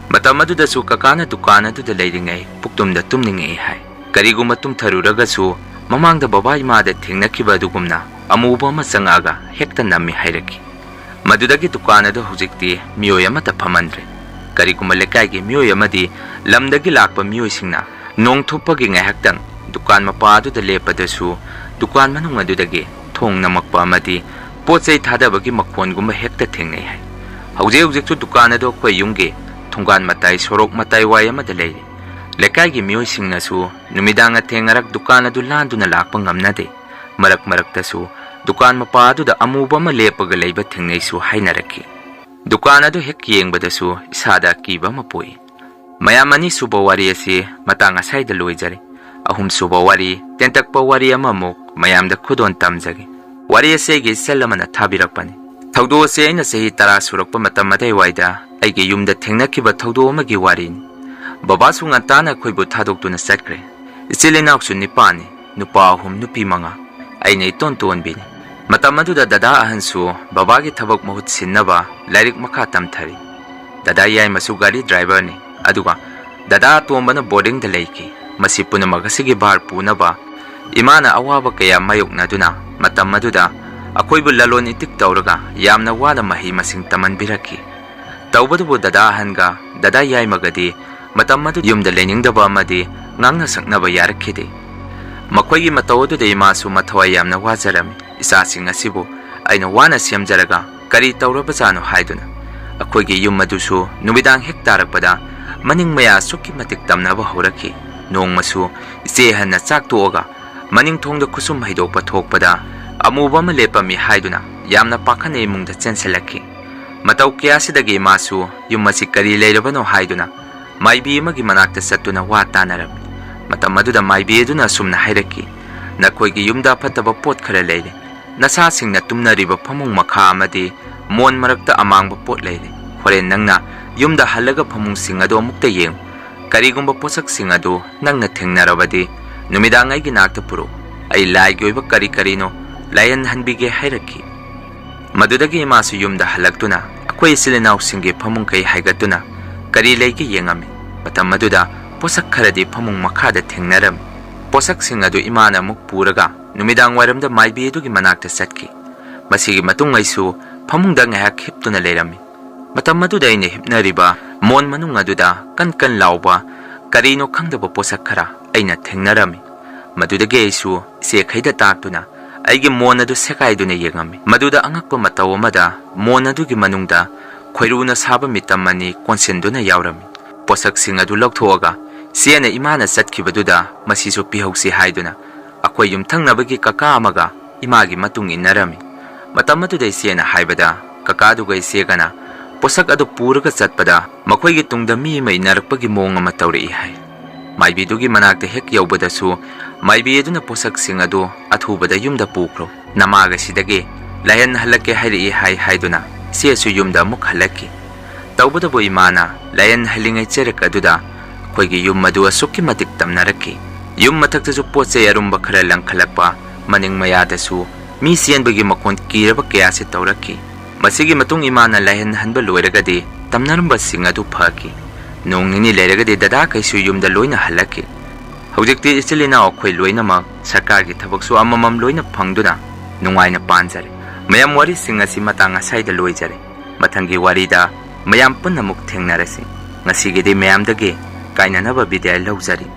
ꯃꯇꯝ ꯑꯗꯨꯗꯁꯨ ꯀꯀꯥꯅ ꯗꯨꯀꯥꯟ ꯑꯗꯨꯗ ꯂꯩꯔꯤꯉꯩ ꯄꯨꯛꯇꯨꯝꯗ ꯇꯨꯝꯅꯤꯡꯉꯛꯏ ꯍꯥꯏ꯫ ꯀꯔꯤꯒꯨꯝꯕ ꯇꯨꯝꯊꯔꯨꯔꯒꯁꯨ ꯃꯃꯥꯡꯗ ꯕꯕꯥ ꯏꯃꯥꯗ ꯊꯦꯡꯅꯈꯤꯕ ꯑꯗꯨꯒꯨꯝꯅ ꯑꯃꯨꯕ ꯑꯃ ꯆꯪꯉꯛꯑꯒ ꯍꯦꯛꯇ ꯅꯝꯃꯤ ꯍꯥꯏꯔꯛꯈꯤ꯫ ꯃꯗꯨꯗꯒꯤ ꯗꯨꯀꯥꯟ ꯑꯗꯨ ꯍꯧꯖꯤꯛꯇꯤ ꯃꯤꯑꯣꯏ ꯑꯃꯠꯇ ꯐꯝꯍꯟꯗ꯭ꯔꯦ꯫ ꯀꯔꯤꯒꯨꯝꯕ ꯂꯩꯀꯥꯏꯒꯤ ꯃꯤꯑꯣꯏ ꯑꯃꯗꯤ ꯂꯝꯗꯒꯤ ꯂꯥꯛꯄ ꯃꯤꯑꯣꯏꯁꯤꯡꯅ ꯅꯣꯡ ꯊꯣꯛꯄꯒꯤ ꯉꯥꯏꯍꯥꯛꯇꯪ ꯗꯨꯀꯥꯟ ꯃꯄꯥ ꯑꯗꯨꯗ ꯂꯦꯞꯄꯗꯁꯨ ꯗꯨꯀꯥꯟ ꯃꯅꯨꯡ ꯑꯗꯨꯗꯒꯤ ꯊꯣꯡ ꯅꯝꯃꯛꯄ ꯑꯃꯗꯤ ꯄꯣꯠꯆꯩ ꯊꯥꯗꯕꯒꯤ ꯃꯈꯣꯟꯒꯨꯝꯕ ꯍꯦꯛꯇ ꯊꯦꯡꯅꯩ ꯍꯥꯏ꯫ ꯍꯧꯖꯤꯛꯁꯨ ꯗꯨꯀꯥꯟ ꯑꯗꯨ ꯑꯩꯈꯣꯏ ꯌꯨꯝꯒꯤ ꯊꯣꯡꯒꯥꯟ ꯃꯇꯥꯏ ꯁꯣꯔꯣꯛ ꯃꯇꯥꯏ ꯋꯥꯏ ꯑꯃꯗ ꯂꯩꯔꯤ꯫ ꯂꯩꯀꯥꯏꯒꯤ ꯃꯤꯑꯣꯏꯁꯤꯡꯅꯁꯨ ꯅꯨꯃꯤꯗꯥꯡ ꯑꯊꯦꯡꯉꯔꯛ ꯗꯨꯀꯥꯟ ꯑꯗꯨ ꯂꯥꯟꯗꯨꯅ ꯂꯥꯛꯄ ꯉꯝꯅꯗꯦ꯫ ꯃꯔꯛꯇꯁꯨ ꯗꯨꯀꯥꯟ ꯃꯄꯥ ꯑꯗꯨꯗ ꯑꯃꯨꯕ ꯑꯃ ꯂꯦꯞꯄꯒ ꯂꯩꯕ ꯊꯦꯡꯅꯩꯁꯨ ꯍꯥꯏꯅꯔꯛꯈꯤ꯫ ꯗꯨꯀꯥꯟ ꯑꯗꯨ ꯍꯦꯛ ꯌꯦꯡꯕꯗꯁꯨ ꯏꯁꯥꯗ ꯑꯀꯤꯕ ꯑꯃ ꯄꯣꯛꯏ꯫ ꯃꯌꯥꯝ ꯑꯅꯤꯁꯨꯕ ꯋꯥꯔꯤ ꯑꯁꯤ ꯃꯇꯥꯡ ꯑꯁꯥꯏꯗ ꯂꯣꯏꯖꯔꯦ꯫ ꯑꯍꯨꯝꯁꯨꯕ ꯋꯥꯔꯤ ꯇꯦꯟꯇꯛꯄ ꯋꯥꯔꯤ ꯑꯃꯃꯨꯛ ꯃꯌꯥꯝꯗ ꯈꯨꯗꯣꯟ ꯇꯝꯖꯒꯦ꯫ ꯋꯥꯔꯤ ꯑꯁꯤ ꯑꯩꯒꯤ ꯏꯆꯜ ꯑꯃꯅ ꯊꯥꯕꯤꯔꯛꯄꯅꯤ꯫ ꯊꯧꯗꯣꯛ ꯑꯁꯤ ꯑꯩꯅ ꯆꯍꯤ 10 ꯁꯨꯔꯛꯄ ꯃꯇꯝ ꯑꯗꯥꯏꯋꯥꯏꯗ ꯑꯩꯒꯤ ꯌꯨꯝꯗ ꯊꯦꯡꯅꯈꯤꯕ ꯊꯧꯗꯣꯛ ꯑꯃꯒꯤ ꯋꯥꯔꯤꯅꯤ꯫ ꯕꯕꯥꯁꯨ ꯉꯟꯇꯥꯅ ꯑꯩꯈꯣꯏꯕꯨ ꯊꯥꯗꯣꯛꯇꯨꯅ ꯆꯠꯈ꯭ꯔꯦ꯫ ꯏꯆꯤꯜ ꯏꯅꯥꯎꯁꯨ 9ꯅꯤ, ꯅꯨꯄꯥ 3 ꯅꯨꯄꯤ 5꯫ ꯑꯩꯅ ꯏꯇꯣꯟ ꯇꯣꯟꯕꯤꯅꯤ꯫ ꯃꯇꯝ ꯑꯗꯨꯗ ꯗꯗꯥ ꯑꯍꯟꯁꯨ ꯕꯕꯥꯒꯤ ꯊꯕꯛ ꯃꯍꯨꯠ ꯁꯤꯟꯅꯕ ꯂꯥꯏꯔꯤꯛ ꯃꯈꯥ ꯇꯝꯊꯔꯤ꯫ ꯗꯗꯥ ꯌꯥꯏꯃꯁꯨ ꯒꯥꯔꯤ ꯗ꯭ꯔꯥꯏꯚꯔꯅꯤ, ꯑꯗꯨꯒ ꯗꯗꯥ ꯑꯇꯣꯝꯕꯅ ꯕꯣꯔꯗꯤꯡꯗ ꯂꯩꯈꯤ꯫ ꯃꯁꯤ ꯄꯨꯝꯅꯃꯛ ꯑꯁꯤꯒꯤ ꯚꯥꯔ ꯄꯨꯅꯕ ꯏꯃꯥꯅ ꯑꯋꯥꯕ ꯀꯌꯥ ꯃꯥꯌꯣꯛꯅꯗꯨꯅ ꯃꯇꯝ ꯑꯗꯨꯗ ꯑꯩꯈꯣꯏꯕꯨ ꯂꯂꯣꯟ ꯏꯇꯤꯛ ꯇꯧꯔꯒ ꯌꯥꯝꯅ ꯋꯥꯅ ꯃꯍꯩ ꯃꯁꯤꯡ ꯇꯝꯍꯟꯕꯤꯔꯛꯈꯤ꯫ ꯇꯧꯕꯗꯨꯕꯨ ꯗꯗꯥ ꯑꯍꯟꯒ ꯗꯗꯥ ꯌꯥꯏꯃꯒꯗꯤ ꯃꯇꯝ ꯑꯗꯨ ꯌꯨꯝꯗ ꯂꯩꯅꯤꯡꯗꯕ ꯑꯃꯗꯤ ꯉꯥꯡꯅ ꯁꯛꯅꯕ ꯌꯥꯔꯛꯈꯤꯗꯦ꯫ ꯃꯈꯣꯏꯒꯤ ꯃꯇꯧ ꯑꯗꯨꯗ ꯏꯃꯥꯁꯨ ꯃꯊꯋꯥꯏ ꯌꯥꯝꯅ ꯋꯥꯖꯔꯝꯃꯤ꯫ ꯏꯆꯥꯁꯤꯡ ꯑꯁꯤꯕꯨ ꯑꯩꯅ ꯋꯥꯅ ꯁꯦꯝꯖꯔꯒ ꯀꯔꯤ ꯇꯧꯔꯕꯖꯥꯠꯅꯣ ꯍꯥꯏꯗꯨꯅ꯫ ꯑꯩꯈꯣꯏꯒꯤ ꯌꯨꯝ ꯑꯗꯨꯁꯨ ꯅꯨꯃꯤꯗꯥꯡ ꯍꯦꯛ ꯇꯥꯔꯛꯄꯗ ꯃꯅꯤꯡ ꯃꯌꯥ ꯑꯁꯨꯛꯀꯤ ꯃꯇꯤꯛ ꯇꯝꯅꯕ ꯍꯧꯔꯛꯈꯤ꯫ ꯅꯣꯡꯃꯁꯨ ꯏꯆꯦ ꯑꯍꯟꯅ ꯆꯥꯛ ꯇꯣꯛꯑꯒ ꯃꯅꯤꯡ ꯊꯣꯡꯗ ꯈꯨꯁꯨꯝ ꯍꯩꯗꯣꯛꯄ ꯊꯣꯛꯄꯗ ꯑꯃꯨꯕ ꯑꯃ ꯂꯦꯞꯄꯝꯃꯤ ꯍꯥꯏꯗꯨꯅ ꯌꯥꯝꯅ ꯄꯥꯈꯠꯅ ꯏꯃꯨꯡꯗ ꯆꯦꯟꯁꯤꯜꯂꯛꯈꯤ꯫ ꯃꯇꯧ ꯀꯌꯥꯁꯤꯗꯒꯤ ꯏꯃꯥꯁꯨ ꯌꯨꯝ ꯑꯁꯤ ꯀꯔꯤ ꯂꯩꯔꯕꯅꯣ ꯍꯥꯏꯗꯨꯅ ꯃꯥꯏꯕꯤ ꯑꯃꯒꯤ ꯃꯅꯥꯛꯇ ꯆꯠꯇꯨꯅ ꯋꯥ ꯇꯥꯅꯔꯝꯃꯤ꯫ ꯃꯇꯝ ꯑꯗꯨꯗ ꯃꯥꯏꯕꯤ ꯑꯗꯨꯅ ꯑꯁꯨꯝꯅ ꯍꯥꯏꯔꯛꯈꯤ, "ꯅꯈꯣꯏꯒꯤ ꯌꯨꯝꯗ ꯑꯐꯠꯇꯕ ꯄꯣꯠ ꯈꯔ ꯂꯩꯔꯦ꯫ ꯅꯆꯥꯁꯤꯡꯅ ꯇꯨꯝꯅꯔꯤꯕ ꯐꯃꯨꯡ ꯃꯈꯥ ꯑꯃꯗꯤ ꯃꯣꯟ ꯃꯔꯛꯇ ꯑꯃꯥꯡꯕ ꯄꯣꯠ ꯂꯩꯔꯦ꯫ ꯍꯣꯔꯦꯟ ꯅꯪꯅ ꯌꯨꯝꯗ ꯍꯜꯂꯒ ꯐꯃꯨꯡꯁꯤꯡ ꯑꯗꯨ ꯑꯃꯨꯛꯇ ꯌꯦꯡꯉꯨ꯫ ꯀꯔꯤꯒꯨꯝꯕ ꯄꯣꯠꯁꯛꯁꯤꯡ ꯑꯗꯨ ꯅꯪꯅ ꯊꯦꯡꯅꯔꯕꯗꯤ ꯅꯨꯃꯤꯗꯥꯡ ꯑꯩꯒꯤ ꯅꯥꯛꯇ ꯄꯨꯔꯛꯎ꯫ ꯑꯩ ꯂꯥꯏꯒꯤ ꯑꯣꯏꯕ ꯀꯔꯤꯅꯣ ꯂꯥꯏꯌꯦꯟꯍꯟꯕꯤꯒꯦ" ꯍꯥꯏꯔꯛꯈꯤ꯫ ꯃꯗꯨꯗꯒꯤ ꯏꯃꯥꯁꯨ ꯌꯨꯝꯗ ꯍꯜꯂꯛꯇꯨꯅ ꯑꯩꯈꯣꯏ ꯏꯆꯤꯜ ꯏꯅꯥꯎꯁꯤꯡꯒꯤ ꯐꯃꯨꯡ ꯀꯩ ꯍꯥꯏꯒꯠꯇꯨꯅ ꯀꯔꯤ ꯂꯩꯒꯦ ꯌꯦꯡꯉꯝꯃꯤ꯫ ꯃꯇꯝ ꯑꯗꯨꯗ ꯄꯣꯠꯁꯛ ꯈꯔꯗꯤ ꯐꯃꯨꯡ ꯃꯈꯥꯗ ꯊꯦꯡꯅꯔꯝꯃꯤ꯫ ꯄꯣꯠꯁꯛꯁꯤꯡ ꯑꯗꯨ ꯏꯃꯥꯅ ꯑꯃꯨꯛ ꯄꯨꯔꯒ ꯅꯨꯃꯤꯗꯥꯡ ꯋꯥꯏꯔꯝꯗ ꯃꯥꯏꯕꯤ ꯑꯗꯨꯒꯤ ꯃꯅꯥꯛꯇ ꯆꯠꯈꯤ꯫ ꯃꯁꯤꯒꯤ ꯃꯇꯨꯡ ꯑꯩꯁꯨ ꯐꯃꯨꯡꯗ ꯉꯥꯏꯍꯥꯛ ꯍꯤꯞꯇꯨꯅ ꯂꯩꯔꯝꯃꯤ꯫ ꯃꯇꯝ ꯑꯗꯨꯗ ꯑꯩꯅ ꯍꯤꯞꯅꯔꯤꯕ ꯃꯣꯟ ꯃꯅꯨꯡ ꯑꯗꯨꯗ ꯀꯟ ꯂꯥꯎꯕ ꯀꯔꯤꯅꯣ ꯈꯪꯗꯕ ꯄꯣꯠꯁꯛ ꯈꯔ ꯑꯩꯅ ꯊꯦꯡꯅꯔꯝꯃꯤ꯫ ꯃꯗꯨꯗꯒꯤ ꯑꯩꯁꯨ ꯏꯆꯦꯈꯩꯗ ꯇꯥꯛꯇꯨꯅ ꯑꯩꯒꯤ ꯃꯣꯟ ꯑꯗꯨ ꯁꯦꯒꯥꯏꯗꯨꯅ ꯌꯦꯡꯉꯝꯃꯤ꯫ ꯃꯗꯨꯗ ꯑꯉꯛꯄ ꯃꯇꯧ ꯑꯃꯗ ꯃꯣꯟ ꯑꯗꯨꯒꯤ ꯃꯅꯨꯡꯗ ꯈꯣꯏꯔꯨꯅ ꯁꯥꯕ ꯃꯤꯇꯝ 2 ꯀꯣꯟꯁꯤꯟꯗꯨꯅ ꯌꯥꯎꯔꯝꯃꯤ꯫ ꯄꯣꯠꯁꯛꯁꯤꯡ ꯑꯗꯨ ꯂꯧꯊꯣꯛꯑꯒ ꯏꯆꯦꯅ ꯏꯃꯥꯅ ꯆꯠꯈꯤꯕꯗꯨꯗ ꯃꯁꯤꯁꯨ ꯄꯤꯍꯧꯁꯤ ꯍꯥꯏꯗꯨꯅ ꯑꯩꯈꯣꯏ ꯌꯨꯝꯊꯪꯅꯕꯒꯤ ꯀꯀꯥ ꯑꯃꯒ ꯏꯃꯥꯒꯤ ꯃꯇꯨꯡ ꯏꯟꯅꯔꯝꯃꯤ꯫ ꯃꯇꯝ ꯑꯗꯨꯗ ꯏꯆꯦꯅ ꯍꯥꯏꯕꯗ ꯀꯀꯥꯗꯨꯒ ꯏꯆꯦꯒꯅ ꯄꯣꯠꯁꯛ ꯑꯗꯨ ꯄꯨꯔꯒ ꯆꯠꯄꯗ ꯃꯈꯣꯏꯒꯤ ꯇꯨꯡꯗ ꯃꯤ ꯑꯃ ꯏꯟꯅꯔꯛꯄꯒꯤ ꯃꯑꯣꯡ ꯑꯃ ꯇꯧꯔꯛꯏ ꯍꯥꯏ꯫ ꯃꯥꯏꯕꯤꯗꯨꯒꯤ ꯃꯅꯥꯛꯇ ꯍꯦꯛ ꯌꯧꯕꯗꯁꯨ ꯃꯥꯏꯕꯤ ꯑꯗꯨꯅ ꯄꯣꯠꯁꯛꯁꯤꯡ ꯑꯗꯨ ꯑꯊꯨꯕꯗ ꯌꯨꯝꯗ ꯄꯨꯈ꯭ꯔꯣ, ꯅꯃꯥꯒꯁꯤꯗꯒꯤ ꯂꯥꯏꯌꯦꯟꯍꯜꯂꯛꯀꯦ ꯍꯥꯏꯔꯛꯏ ꯍꯥꯏꯗꯨꯅ ꯏꯆꯦꯁꯨ ꯌꯨꯝꯗ ꯑꯃꯨꯛ ꯍꯜꯂꯛꯈꯤ꯫ ꯇꯧꯕꯇꯕꯨ ꯏꯃꯥꯅ ꯂꯥꯏꯌꯦꯟꯍꯜꯂꯤꯉꯩ ꯆꯩꯔꯛ ꯑꯗꯨꯗ ꯑꯩꯈꯣꯏꯒꯤ ꯌꯨꯝ ꯑꯗꯨ ꯑꯁꯨꯛꯀꯤ ꯃꯇꯤꯛ ꯇꯝꯅꯔꯛꯈꯤ꯫ ꯌꯨꯝ ꯃꯊꯛꯇꯁꯨ ꯄꯣꯠꯆꯩ ꯑꯔꯨꯝꯕ ꯈꯔ ꯂꯪꯈꯠꯂꯛꯄ, ꯃꯅꯤꯡ ꯃꯌꯥꯗꯁꯨ ꯃꯤ ꯆꯦꯟꯕꯒꯤ ꯃꯈꯣꯟ ꯀꯤꯔꯕ ꯀꯌꯥꯁꯤ ꯇꯧꯔꯛꯈꯤ꯫ ꯃꯁꯤꯒꯤ ꯃꯇꯨꯡ ꯏꯃꯥꯅ ꯂꯥꯏꯌꯦꯟꯍꯟꯕ ꯂꯣꯏꯔꯒꯗꯤ ꯇꯝꯅꯔꯝꯕꯁꯤꯡ ꯑꯗꯨ ꯐꯈꯤ꯫ ꯅꯣꯡ ꯅꯤꯅꯤ ꯂꯩꯔꯒꯗꯤ ꯗꯗꯥ ꯀꯩꯁꯨ ꯌꯨꯝꯗ ꯂꯣꯏꯅ ꯍꯜꯂꯛꯈꯤ꯫ ꯍꯧꯖꯤꯛꯇꯤ ꯏꯆꯤꯜ ꯏꯅꯥꯎ ꯑꯩꯈꯣꯏ ꯂꯣꯏꯅꯃꯛ ꯁꯔꯀꯥꯔꯒꯤ ꯊꯕꯛꯁꯨ ꯑꯃꯃꯝ ꯂꯣꯏꯅ ꯐꯪꯗꯨꯅ ꯅꯨꯡꯉꯥꯏꯅ ꯄꯥꯟꯖꯔꯦ꯫ ꯃꯌꯥꯝ ꯋꯥꯔꯤꯁꯤꯡ ꯑꯁꯤ ꯃꯇꯥꯡ ꯑꯁꯥꯏꯗ ꯂꯣꯏꯖꯔꯦ꯫ ꯃꯊꯪꯒꯤ ꯋꯥꯔꯤꯗ ꯃꯌꯥꯝ ꯄꯨꯟꯅ ꯑꯃꯨꯛ ꯊꯦꯡꯅꯔꯁꯤ꯫ ꯉꯁꯤꯒꯤꯗꯤ ꯃꯌꯥꯝꯗꯒꯤ ꯀꯥꯏꯅꯅꯕ ꯕꯤꯗꯥꯏ ꯂꯧꯖꯔꯤ꯫